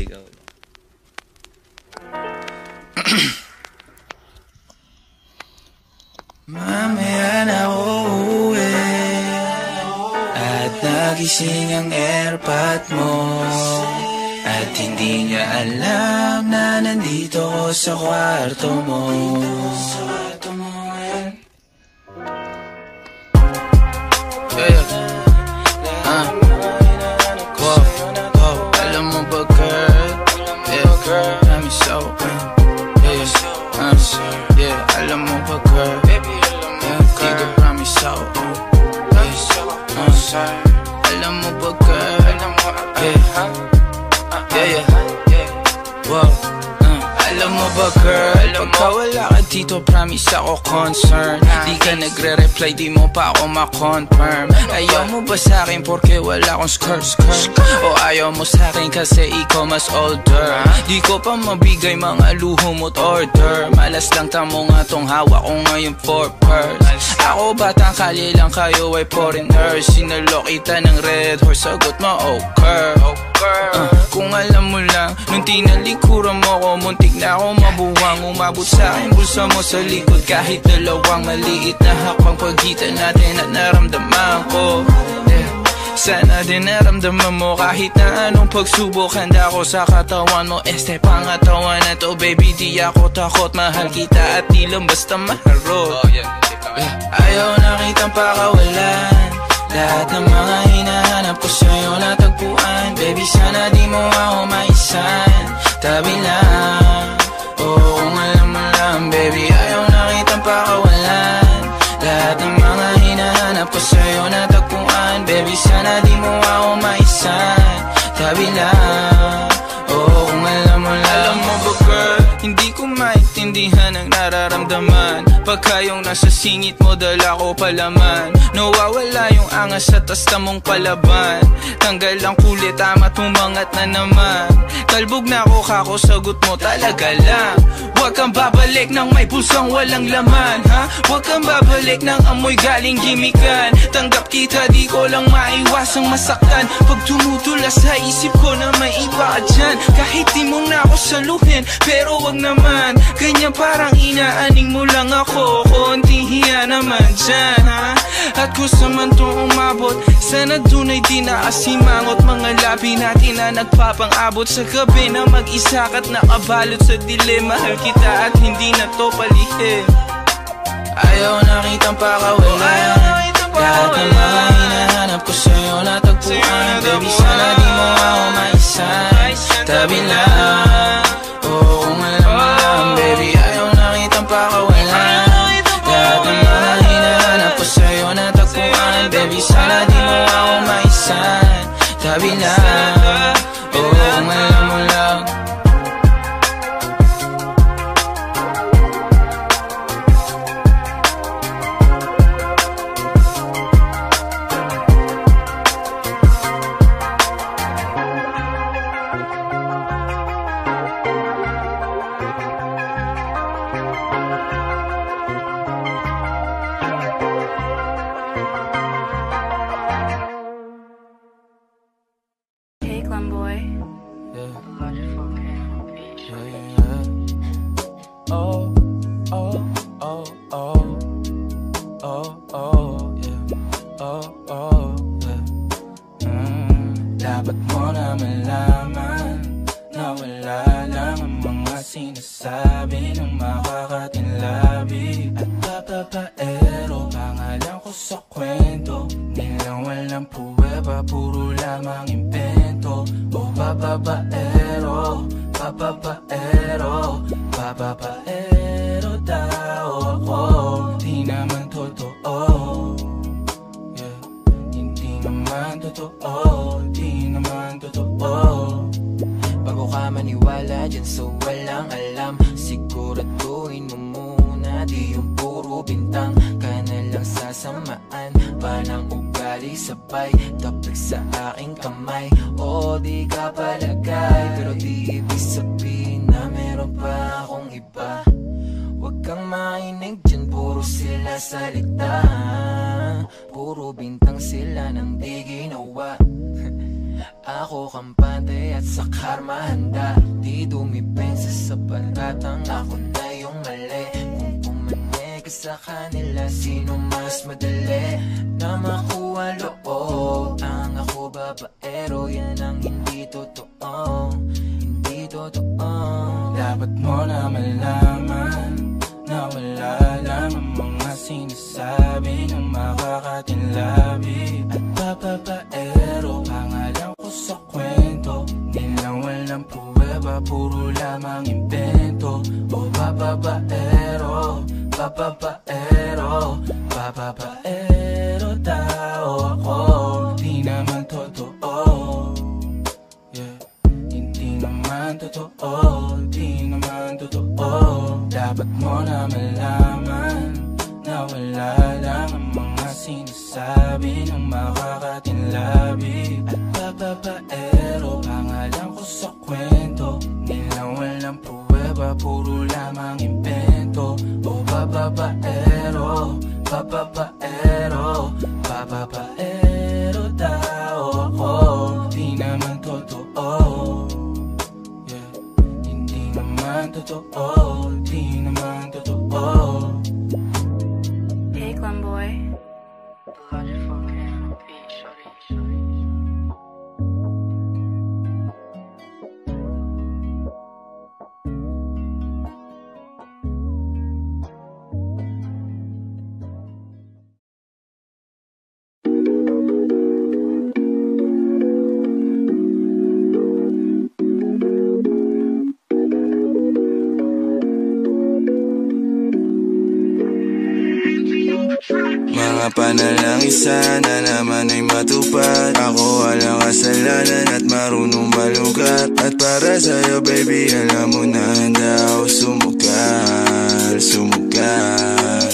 sigaw. Mamaya na uuwi at nagising ang airpot mo, at hindi niya alam na nandito ko sa kwarto mo. Alam mo ba girl, I'm so alam mo ba girl, dito promise ako. Alam mo ba girl, alam mo ba girl, pagka wala ka dito promise ako concern. Di ka nagre-reply, di mo pa ako ma-confirm. Ayaw mo ba sa'kin porque wala akong skirt? O ayaw mo sa'kin kasi ikaw mas older? Di ko pa mabigay mga luho mo't order. Malas lang tamo nga tong hawak ko ngayon for purse. Ako batang kali lang, kayo ay foreigners. Sinalo kita ng red horse, sagot mo okay. Kung alam mo lang, nung tinalikuran mo ko, muntik na ako mabuwang. Umabot sa'kin bulsa mo sa likod, kahit dalawang maliit na hakbang pagitan natin at naramdaman ko. Sana din naramdaman mo kahit na anong pagsubok. Handa ko sa katawan mo, este pangatawan na to. Baby di ako takot, mahal kita at di lang basta maharot. Ayaw na kitang pakawalan, lahat ng mga hinahanap ko sa'yo natagpuan. Baby sana di mo ako maisan, tabi lang. Oo kung alam mo lang baby, ayaw na kitang pakawalan, lahat ng mga hinahanap ko sa'yo natagpuan. Baby sana di mo ako maisan, tabi lang. Oo kung alam mo lang. Alam mo ba girl, hindi ko maintindihan ang nararamdaman pagka yung nasa singit mo dala ko palaman. Nawawala yung angas sa tasta mong palaban. Tanggal ang kulit, tama't umangat na naman. Kalbog na ako kako, sagot mo talaga lang. Huwag kang babalik nang may pusang walang laman, ha? Huwag kang babalik nang amoy galing gimikan. Tanggap kita, di ko lang maiwasang masaktan. Pag tumutula sa isip ko na may iba ka dyan, kahit di mo na ako saluhin, pero wag naman ganyan, parang inaaning mo lang ako. Konting hiya naman dyan, ha? At gusto man itong umabot, sana dun ay di nakasimangot. Mga labi natin na nagpapang-abot sa gabi na mag-isa ka't nakabalot sa dilim. Mahal kita at hindi na to palihim. Ayaw na kitang pakawalan, lahat ng mga hinahanap ko sa'yo natagpuan. Baby sana di mo ako maisan, tabi lang. Oo kung alam mo lang baby, ayaw na kitang pakawalan, lahat ng mga hinahanap ko sa'yo natagpuan. Baby sana di mo ako maisan, tabi lang. Oo kung alam mo lang. Dapat mo na malaman na wala lang ang mga sinasabi ng makakatinlabi at papapaero. Pangalan ko sa kwento, nilang walang pruweba, puro lamang impento. O papapaero, papapaero, papapaero daw ako. Di naman totoo, yeah. Hindi naman totoo, di naman totoo. Bago ka maniwala dyan sa walang alam, siguraduhin mo muna di yung puro bintang. Ka na lang sasamaan pa ng ugali sabay tapik sa aking kamay. O di ka palagay, pero di ibig sabihin na meron pa akong iba. Huwag kang mainig dyan, puro sila salita, puro bintang sila nang di ginawa. Ako kampante at sa karma handa. Di dumipensa sa paratang ako na yung mali. Kung pumanig ka sa kanila, sino mas madali na makuha loob? Ang ako babaero, yan ang hindi totoo. Hindi totoo. Dapat mo na malaman na wala lang ang mga sinasabi ng makakatinlabi. At babaero, pangalan ko sa kwento. Nilang walang pruweba, puro lamang invento. O babaero, babaero, babaero tao ako. Di naman totoo, yeah. Hindi naman totoo, di naman totoo. Dapat mo na malaman na wala lang ang mga sinasabi ng makakatinlabi. At babaero, pangalan ko sa kwento. Nilang walang pruweba, puro lamang invento. O babaero, babaero, babaero tao ako. Di naman totoo, yeah. Hindi naman totoo, di naman totoo. Hey, Clem boy. Mga panalangin sana naman ay matupad. Ako walang kasalanan at marunong malugat. At para sa'yo baby, alam mo na handa ako sumugal, sumugal.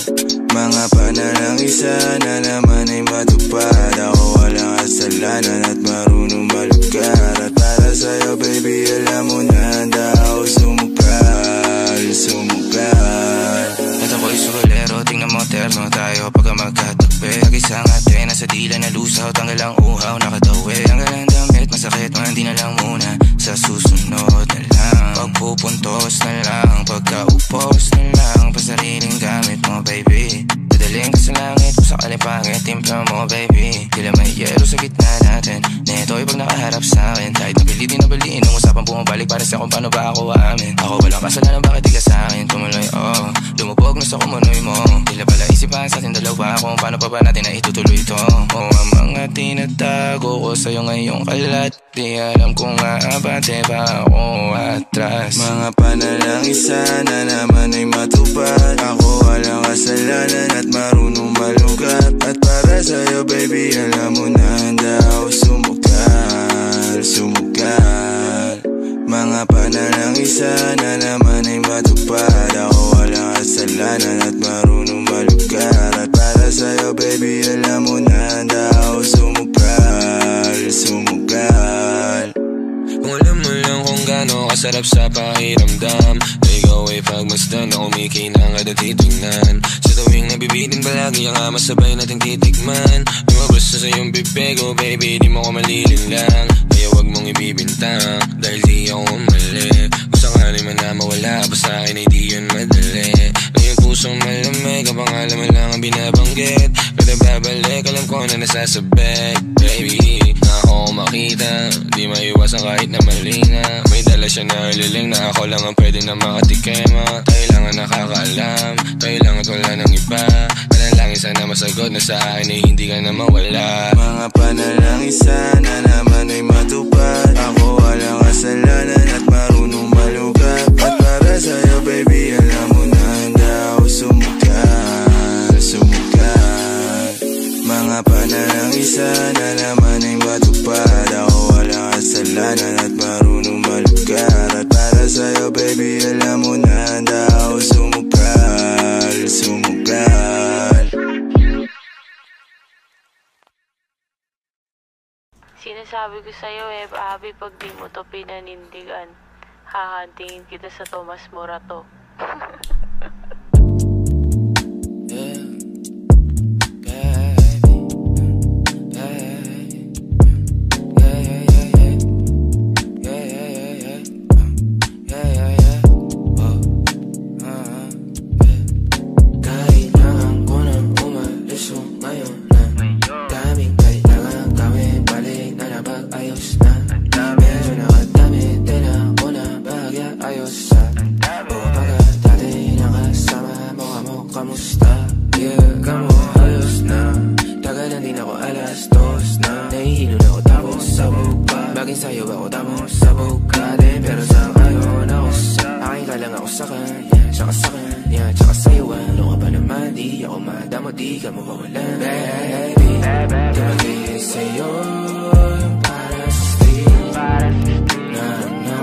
Mga panalangin sana naman ay matupad. Ako walang kasalanan at marunong malugat. At para sa'yo baby, alam mo na handa ako sumugal, sumugal. At ako'y sulero, tingnan mo terno tayo pagka magkatabi. Nag-isang ate, nasa dila na lusaw, tanggal ang uhaw, nakatawi. Tanggal ang damit, masakit, hindi na lang muna. Sa susunod na lang, pagpupuntos na lang, pagkaupos na lang, pasariling gamit mo baby. Dadaling ka sa langit, kung sakali pangit, timpla mo baby. Tila may yelo sa gitna natin, neto'y pag nakaharap sa'kin. Kahit napilitin na baliin, ang usapang bumabalik para sa kung paano ba ako aamin. Ako walang kasalanan, bakit di ka sa'kin tumuloy, oh. Lumubog na sa kumunoy mo, tila pala isipan sa ating dalawa kung paano pa ba natin na itutuloy ito. O ang mga tinatago ko sa'yo ngayong kalat, di alam kung aabante ba ako atras. Mga panalangin sana naman ay matupad. Ako walang kasalanan at marunong malugat. At para sa'yo baby, alam mo na handa ako sumugal, sumugal. Mga panalangin sana naman ay matupad. Ako walang kasalanan at marunong malugat. At para sa'yo baby, alam mo na handa ako sumugal, sumugal. Kung alam mo lang kung gaano kasarap sa pakiramdam na ikaw ay pagmasdan na kumikinang at titignan. Sa tuwing nabibitin palagi ang masabay nating titikman. Lumabas na sa iyong bibig, oh baby, di mo ko malilinlang. Kaya wag mong ibibintang, dahil di ako mali. Kung sakali man na mawala pa sa akin ay di yun madali. Ngayong pusong malamig, kapang alam mo lang ang binabanggit. Kada babalik, alam ko na nasasabik, baby. Na ako makita, di maiwasan kahit na mali na. May dala siya na liling na ako lang ang pwede na makatikema. Tayo lang ang nakakaalam, tayo lang at wala ng iba. Panalangin sana masagot na sa akin ay hindi ka na mawala. Mga panalangin sana naman ay matupad. Ako walang kasalanan at marunong malugat. At para sa'yo baby, alam mo na handa ako sumugal, sumugal. Mga panalangin sana naman ay matupad. Ako walang kasalanan at marunong malugat. At para sa'yo baby, alam mo na handa ako sumugal, sumugal. Sinasabi ko sa'yo Abby, pag di mo to pinanindigan, hahantingin kita sa Tomas Morato. sa Bugatti. Pero sa ngayon ako sa akin ka lang ako sa kanya, tsaka sa kanya, tsaka sa'yo. Ano ka ba naman, di ako madamo, di ka mawawalan. Baby, di magiging sa'yo yung para sa street. No, no,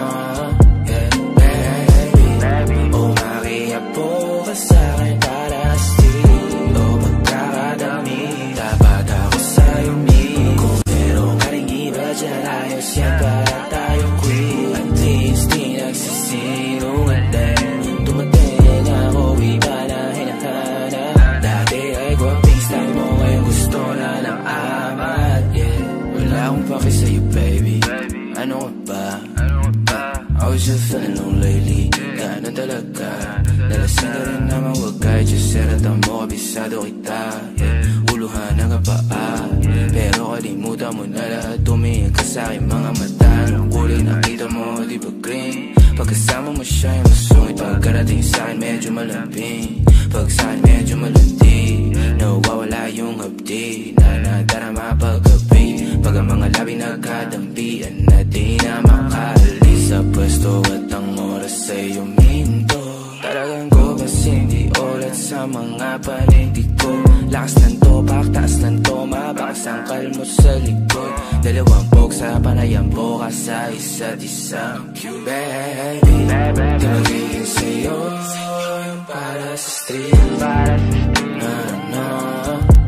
yeah, baby. Oh, makiapo ka sa'kin para sa street. O magkakadami, dapat ako sa'yo meet. Kung meron ka rin iba dyan, ayos yan para tayo quit. At least di nagsisinungaling. Dumating ako, iba na hinahanap. Dati ay guwaping style mo, ngayon gusto na ng amat. Yeah, wala akong paki sa'yo baby. Ano ka ba? I was just feeling low lately. Ganun talaga. Nalasing ka rin naman, wag kahit just seratan mo, kabisado kita. Yeah, uluhan ang kapaa. Pero kalimutan mo na lahat, tumingin ka sa'kin mga mata. Ang kulay nakita mo, di ba green? Pagkasama mo siya yung masungit. Pagkarating sa'kin medyo malambing. Pag sa'kin medyo malandi, nawawala yung hapdi. Nanadarama paggabi, pag ang mga labi nagkadampian na di na makaalis sa pwesto at ang oras ay uminto. Talagang ko kasi hindi ulat sa mga panindig ko. Lakas ng topak, taas ng toma, bakas ang kalmot sa likod. Dalawang pog sa panayang boka sa isa't isa. Baby, di magiging sa'yo yung para sa street. No, no,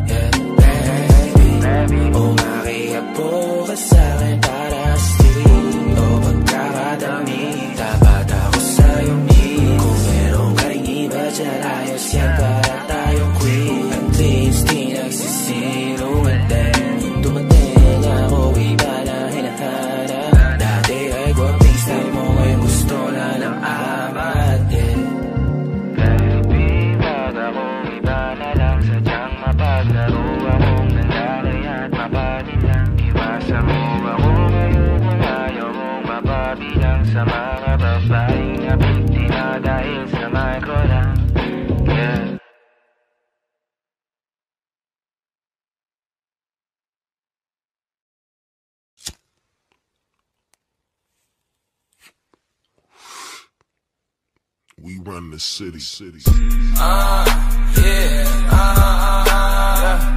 yeah, baby. Oh, makiapo ka sa'kin para sa street. O pagkakadami, dapat ako sa'yo meet. Kung meron ka rin iba dyan, ayos yan para tayo quit. At least di nagsisinungaling. Dumating ako, iba na hinahanap. Dati ay guwaping style mo, ngayon gusto na ng amat. Yeah, baby, wag akong iba na lang. Sadyang mapaglaro akong nanlalay at mapatin lang. Iwasan mo ako ngayon kung ayaw mong mapabilang sa mga babaeng napiti na dahil sa micro lang. Yeah. We run the city.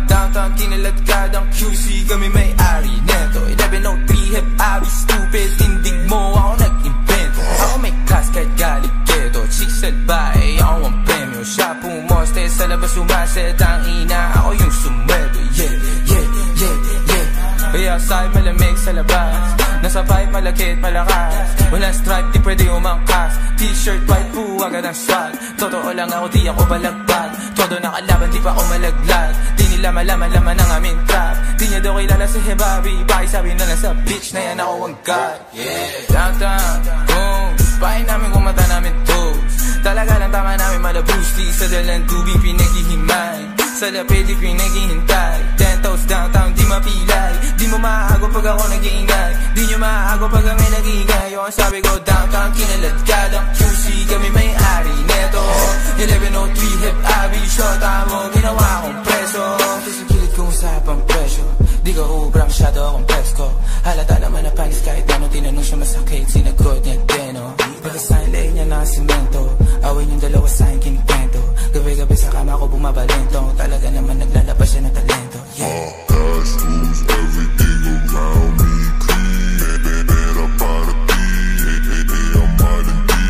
Downtown kinaladkadang QC, kami may-ari neto. 1103 hip, abi stupid, tindig mo ako nag-invento. Ako may class kahit galit keto, chicks at bae, ako ang premyo. Siya pumoste sa labas, umaset ang ina, ako yung sumweldo. Yeah, yeah, yeah, yeah. Hey, outside malamig sa labas, nasa pipe malakit malakas. Walang stripe, di pwede umangkas. T-shirt, white po, agad ang swag. Totoo lang ako, di ako balagbag. Todo nakalaban, di pa ako malaglag. Di nila malaman ang aming trap. Di niya daw kilala si Hebabi, pakisabi na lang sa bitch na yan ako ang god. Yeah, downtown, boom, pahin namin kung mata namin toes. Talaga lang tama namin malabus. Di sa dalang tubig pinaghihimay, sa lapid di pinaghihintay. 10 toes downtown, di mapilay. Di mo maago pag ako nag-iingay. Di nyo maago pag kami nag-iingay. Yung sabi ko downtown, kinaladkadang QC, kami may-ari neto. 1103 hip, abi, shota mo, ginawa kong preso. Kasi kilit kong usapang presyo, di ka ubra, masyado akong presko. Halata naman na panis kahit ano, tinanong siya masakit, sinagot niya deno. Pagkasahin lay niya na simento, awin yung dalawa sa'kin kinikento. Gabi-gabi sa kama ko bumabalento, talaga naman naglalabas siya ng talento. Yeah. Everything around me clean. Era para ti, ang malandi.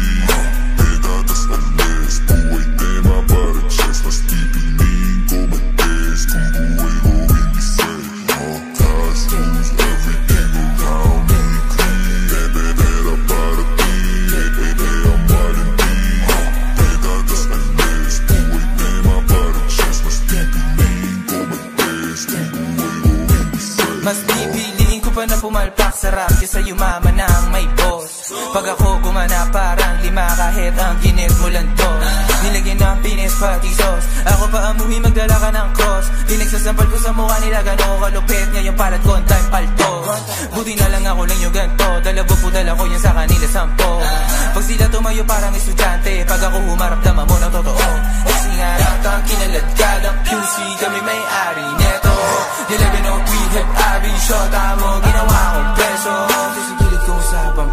Pedadas ang mes, buhay tema para chest. Mas pipiliin ko mag-test kung buhay ko hindi set. Task rules, everything around me clean. Era para ti, ang malandi. Pedadas ang mes, buhay tema para chest. Mas pipiliin ko mag-test kung buhay ko hindi set. Mas pipiliin ko pa na pumalpak sa rap kesa yumaman na ang may boss. Pag ako gumana parang lima kahit ang ginit mo lang to. Nilagyan ng pinis pati sauce, ako pa amuhi magdala ka ng cross. Pinagsasampal ko sa mukha nila gano'n kalupit, ngayon palat ko ang time palto. Buti na lang ako lang yung ganto, dalawa po dala ko yun sa kanila 10. Pag sila tumayo parang estudyante, pag ako humarap dama mo ng totoo. Kasi nga downtown kinaladkadang QC, kami may-ari neto. 1103 hip, abi, shota mo, ginawa kong preso. Kasi gilid kong usapang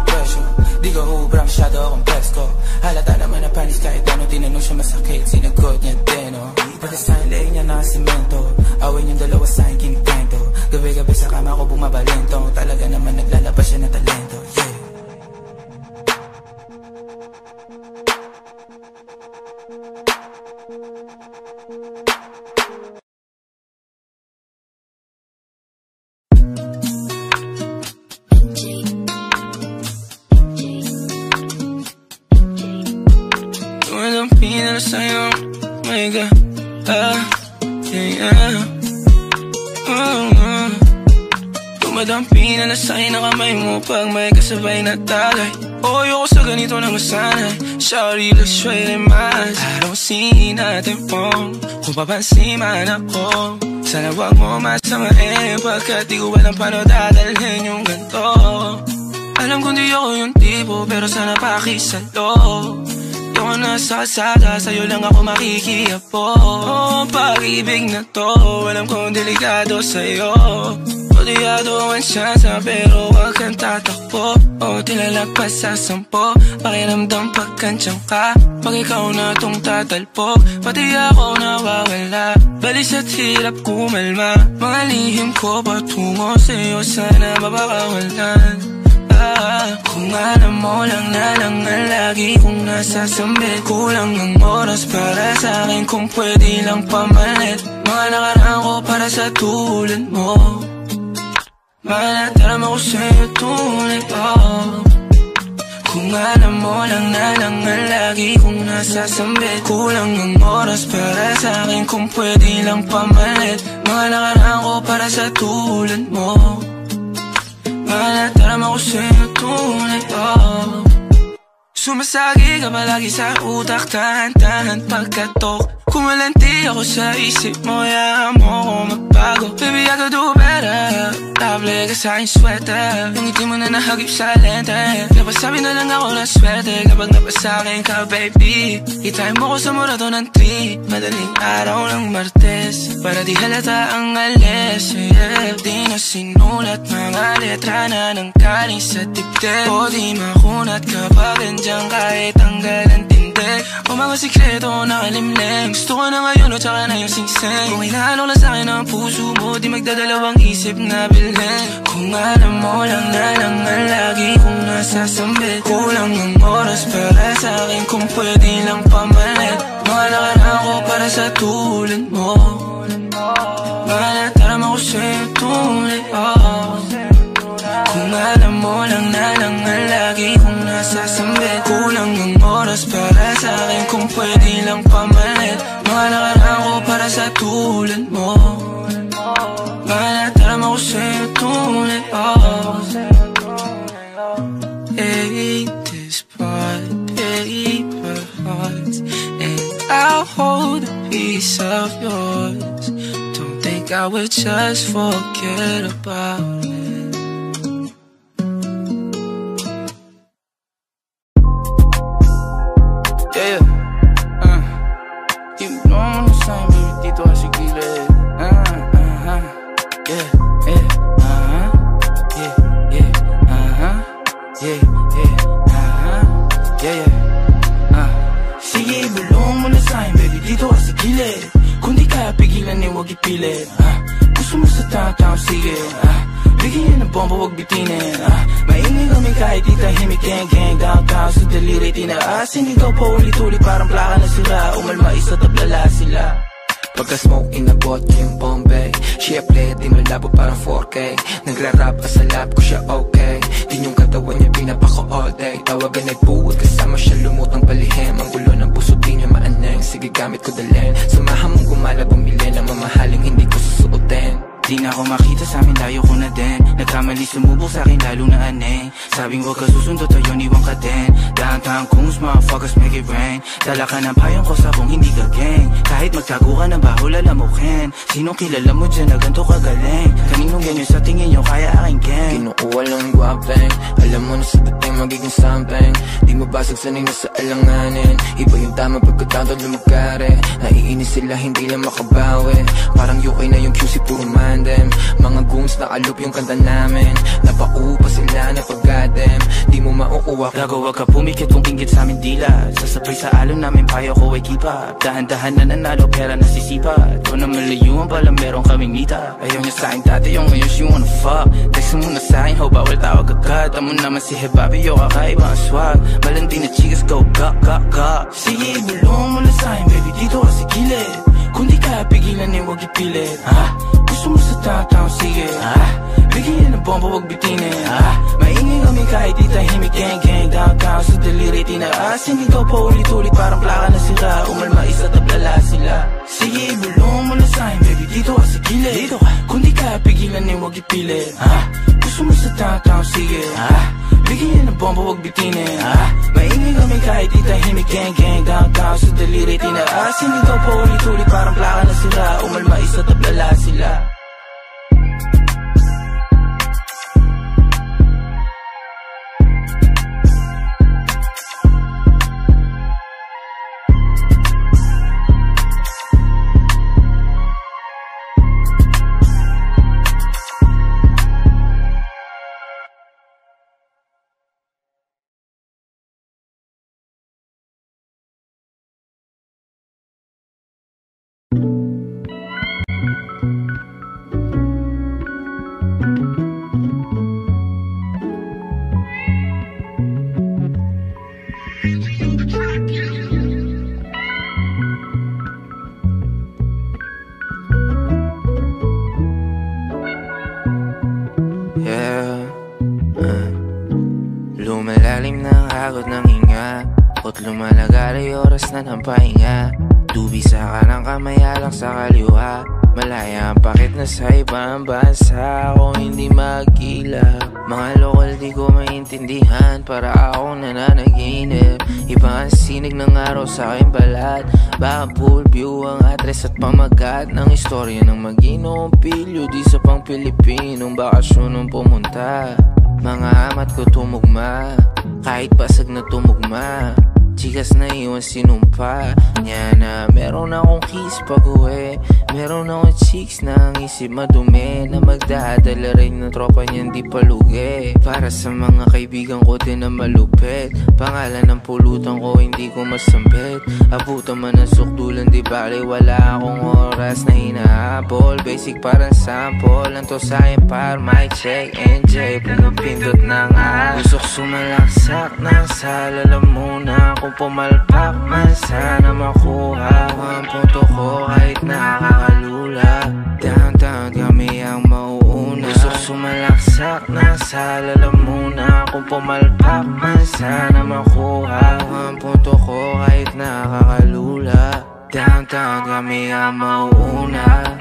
akong pesto. Halata naman na panis kahit ano, tinanong siya masakit, sinagot niya din, oh. Pati sa ilay niya na simento, away niyong dalawa sa aking kinitento. Gabi-gabi sa kama ko bumabalento, talaga naman naglalabas siya na talento, yeah. Dumadampi na sa'yo, my God, yeah. Dumadampi na sa'yo na kamay mo pag may kasabay na tagay. Ayoko sa ganito na masanay. Shawty looks straight in my eyes. I don't see nothing wrong kung papansin man ako. Sana wag mo masamain pagkat di ko alam paano dadalhin yung ganito. Alam kong di ako yung tipo pero sana pakisalo. Di ako nasa kalsada, sa'yo lang ako makikiapo. Pag-ibig na to, alam kong delikado sa'yo. Kodiyado ang siyansa pero wag kang tatakbo. Tilalagpas sa 10, pakiramdam pagkansyang ka. Pag ikaw na tong tatalpo, pati ako nawawala. Balis at hirap kumalma, mga lihim ko patungo sa'yo, sana mabakawalan. Kung alam mo lang na lang ang lagi kong nasasambit. Kulang ang oras para sa akin kung pwede lang pamalit. Mga nakaraan ko para sa tulad mo. Malatarama ko sa'yo tunay, oh. Kung alam mo lang na lang ang lagi kong nasasambit. Kulang ang oras para sa akin kung pwede lang pamalit. Mga nakaraan ko para sa tulad mo. Malatarama ko sa'yo tunay, oh. Sumasagi ka palagi sa utak, tahan-tahan pagkatok. Kumalanti ako sa isip mo, hayaan mo ako magbago. Baby, I could do better. Table ka sa aking sweater, yung ngiti mo na nahagip sa lente. Napasabi na lang ako na swerte kapag napasakin ka, baby. Itime mo ko sa murato ng 3, madaling araw ng Martes, para di halata ang alis, yeah. Di na sinulat mga letra na nanggaling sa dibdib. O di makunat kapag andyan kahit tanggal ang tindig. O mga sikreto nakalimlim, gusto ko na ngayon o tsaka na yung singsing. Kung inaano lang sa'kin ang puso mo, di magdadalawang isip na bilhin. Kung alam mo lang na lang ang lagi kong nasasambit. Kulang ang oras para sa'kin kung pwede lang pamalit. Mga nakaraan ko para sa tulad mo. Malatarama ko sa'yo tunay, oh. Kung alam mo lang na lang ang lagi kong nasasambit. Kulang ang oras para sa'kin kung pwede lang pamalit. Mga nakaraan ko para sa tulad mo. Malatarama ko sa'yo tunay, oh. Hey, this part, paper hearts, and I'll hold a piece of yours. Don't think I would just forget about it. Gusto mo sa tao-tao, sige, bigyan ng bomba, huwag bitinin, maingay kami kahit di tahimik. Gang-gang downtown sa daliri tinaasin. Ikaw pa ulit-ulit parang plaka na sira. Umalma isa tablala sila. Pagka-smoke inabot yung Bombay. Siyempre di malabo parang 4K. Nagra-rap ka sa lab ko siya okay. Din yung katawan niya pinapako all day. Tawagan ay buwag kasama siya lumutang palihim. Ang gulo ng puso di niya maaneng. Sige gamit ko dalhin. Samahan mong gumala bumili ng mamahaling hindi ko susuotin. Di na ako makita sa amin, layo ko na din. Nagkamali sumubok sa akin, lalo na aneng. Sabing huwag ka susundo, tayo niwang ka din. Downtown Coons, motherfuckers make it rain. Dala ka ng payong ko sa kung hindi ka gang. Kahit magtago ka ng bahol, alamukin. Sinong kilala mo dyan na ganito kagaling? Kaninong ganyan sa tingin nyo, kaya aking gang. Kinukuha lang yung guwapeng. Alam mo na sa dating magiging something. Di mabasag sanay na sa alanganin. Iba yung tama pagkatawad lumagkari. Naiinis sila, hindi lang makabawi. Parang UK na yung QC, puro man them. Mga goons na alup yung kanta namin. Napaupa sila na pag-goddamn. Di mo mauulit uwak. Gago wag ka pumikit kung inggit sa amin dila. Sasabay sa alon namin payo ko ay keep up. Dahan-dahan na nanalo pera nasisipat. Kung na malayuan pala meron kaming mita. Ayaw niya sa'kin dati yung ngayon she wanna fuck. Text mo na sa'kin ho bawal tawag agad. Amo naman si Hebabi yo kakaiba ang swag. Malandi na chicas go ga ga ga. Sige ibulong mo na sa'kin baby dito kasi gilid. Kung di kaya pigilan eh wag ipilit. Gusto mo sa downtown sige. Bigyan ng bomba wag bitinin. Maingay kami kahit di tahimik. Gang gang downtown sa daliri tinaas. Hindi daw pa ulit-ulit parang plaka na sila. Umalma isa tablala sila. Sige ibulong mo na sa'kin baby dito kasi gilid. Kung di kaya pigilan eh wag ipilit. Gusto mo sa downtown sige. Bigyan ng bomba wag bitinin. Maingay kami kahit di tahimik. Gang gang downtown sa daliri tinaas. Hindi daw pa ulit-ulit parang plaka na sila. Umalma isa tablala sila. Lumalalim ng hagod ng hinga, at lumalagari oras na ng pahinga. Tubi sa kanang kamay alak sa kaliwa. Malaya ang pakit na sa ibang bansa. Ako hindi magkila. Mga lokal di ko maintindihan. Para ako nananaginip. Iba ang sinig ng araw sa aking balat. Baka full view ang address at pamagat ng istorya ng mag-inoong pilyo. Di sa pang Pilipinong bakasyon nung pumunta. Mga amat ko tumugma, kahit basag na tumugma. Chikas na iwan sinumpa niya na meron akong kiss pag-uwi. Meron akong chicks na ang isip madumi, na magdadala rin ng tropa niyan di palugi. Para sa mga kaibigan ko din na malupit, pangalan ng pulutan ko hindi ko masambit. Abutan man ang sukdulan di bali wala akong oras na hinahabol. Basic parang sample, lang to sa'kin par mic check NJ. Pumapindot ng usok sumalaksak ng salala muna. Kung pumalpak man sana makuha ang punto ko kahit nakakalula. Downtown kami ang mauuna. Usok sumalaksak ng salala muna. Kung pumalpak man sana makuha ang punto ko kahit nakakalula. Downtown kami ang mauuna.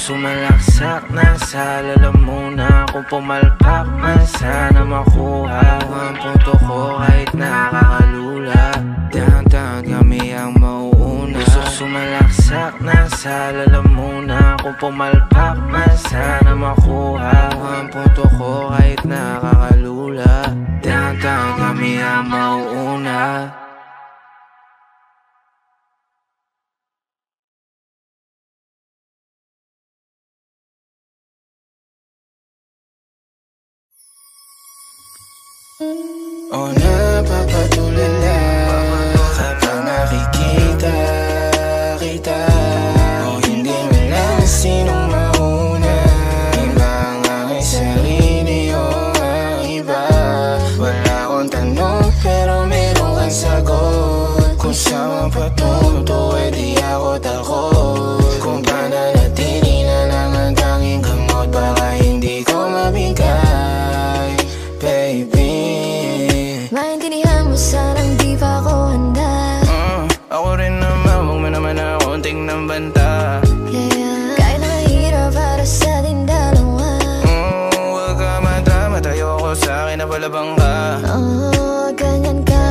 Sumalaksak na sa lalamuna. Kung pumalpak man sana makuha ang punto ko kahit nakakalula. Downtown kami ang mauuna. Usok sumalaksak na sa lalamuna. Kung pumalpak man sana makuha ang punto ko kahit nakakalula. Downtown kami ang mauuna. O napapatulala kapag nakikita kita. O hindi mo lang sinong mauna. Iba ang aking sarili o ang iba. Wala akong tanong pero meron kang sagot. Kung saan patunto eh di ako takot. Kung pananatili na lang ang tanging gamot, baka hindi ko mabigay, baby. ka. Ganyan ka.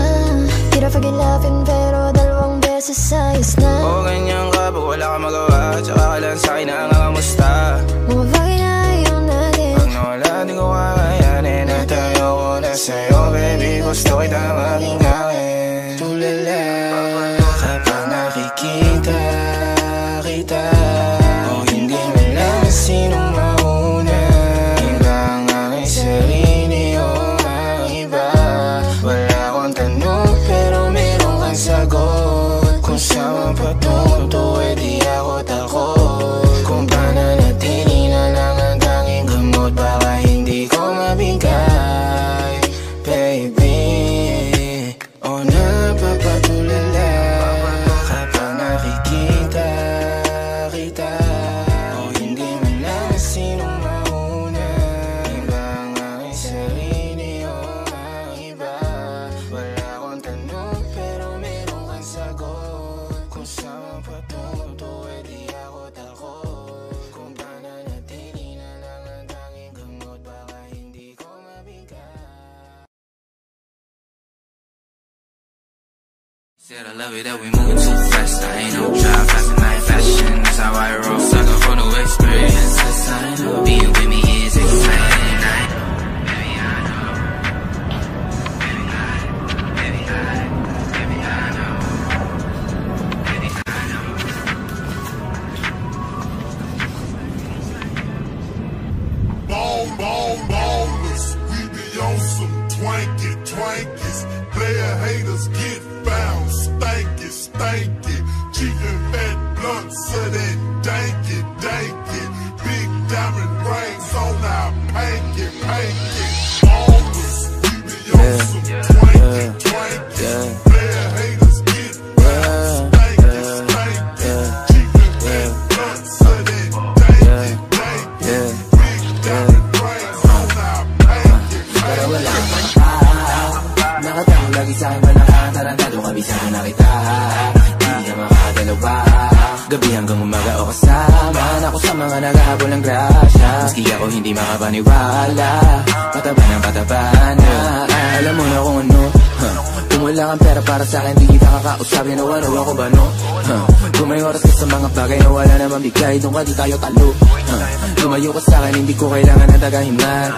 Tira pag-ilapin pero dalawang beses ayos na. Ganyan ka pag wala ka magawa. Tsaka ka lang sa'kin na nangangamusta. Mga bagay na ayaw natin. Pag nawala di ko kakayanin. At ayoko na sa'yo baby. Gusto kita maging akin. Tulala kapag nakikita kita. Hindi malaman sinong mauna. Iba ang aking sarili o ang iba. Wala akong tanong pero meron kang sagot. Kung saan patunto eh di ako takot. Kung pananatili na lang ang tanging gamot. Baka hindi ko mabigay baby. O napapatulala kapag nakikita kita. O hindi man lang sinong mauna. Iba ang aking sarili o ang iba. Wala akong tanong pero meron kang sagot. Kung saan patunto eh di ako takot. Kung pananatili na lang ang tanging gamot. Baka hindi ko mabigay. Said I love it that we moving too fast. I ain't no drive, fast and night fashion. That's how I roll. Sucker for no experiences. I know being with me is exciting. I know, baby, I know. Baby, I know. Baby, I know. Baby, I know. Baby, I know. Ballers, we be on some twankies. Player haters get found, stanky. Cheating fat blunts of that danky. Big diamond rings on our panky. Ballers, we be on some twankies. Player haters get found, stanky. Cheating fat blunts of that danky. Big diamond rings on our panky. Pero wala kang nakatago lagi sa'kin malakas. Tarantado kabisado na kita. Di ka makakagalaw pa. Gabi hanggang umaga o kasama ako sa mga naghahabol ng grasya. Maski ako hindi makapaniwala. Pataba ng pataba na. Alam mo na kung ano. Kung wala kang pera para sa'kin, di kita kakausapin o ano ako ba no? Kung may oras ka sa mga bagay na wala naman bigay, doon ka di tayo talo. Lumayo ka sa'kin, hindi ko kailangan ng tagahiman.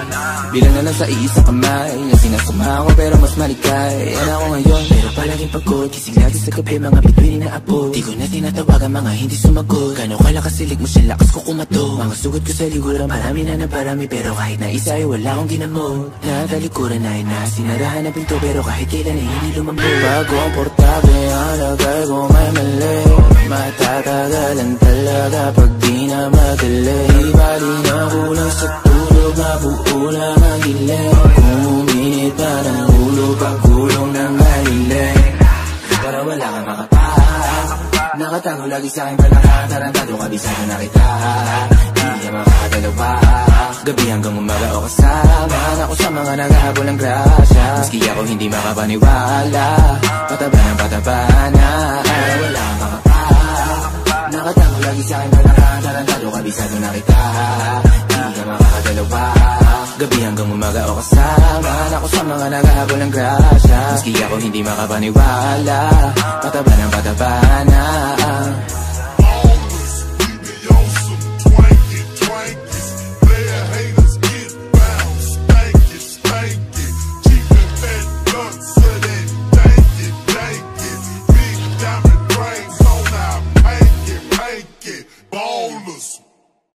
Bilang na lang sa iisang kamay. Yung sinasama ko pero mas malikay. Yan ako ngayon, pero palaging pagod. Gising lagi sa gabi, mga bituin na apo. Di ko na tinatawagan, mga hindi sumagot. Gano'n kalakas silig mo siya, lakas ko kumato. Mga sugat ko sa liguran, marami na naparami. Pero kahit na isa ay wala akong ginamot. Natalikuran ay nasinarahan ng pinto. Pero kahit kailan ay hindi lumambot. Bago ang portable, ang lagay ko may mali. Matatagalan talaga pag di na madali. Bali na kulang sa tulog, mabuo lang ang dilim. Kung uminit pa ng ulo, pagulong ng malilim. Para wala kang makapak. Nakatago lagi sa'kin palaka. Tarantado kabisado na kita. Di ka makakagalaw pa. Gabi hanggang umaga o kasama ako sa mga naghahabol ng grasya. Maski ako hindi makapaniwala. Pataba ng pataba na. Para wala kang makapak. Nakatago lagi sa'kin palaka. Tarantado kabisado na kita. Di ka makakagalaw pa. Gabi hanggang umaga o kasama ako sa mga naghahabol ng grasya. Maski ako hindi makapaniwala. Pataba ng pataba na.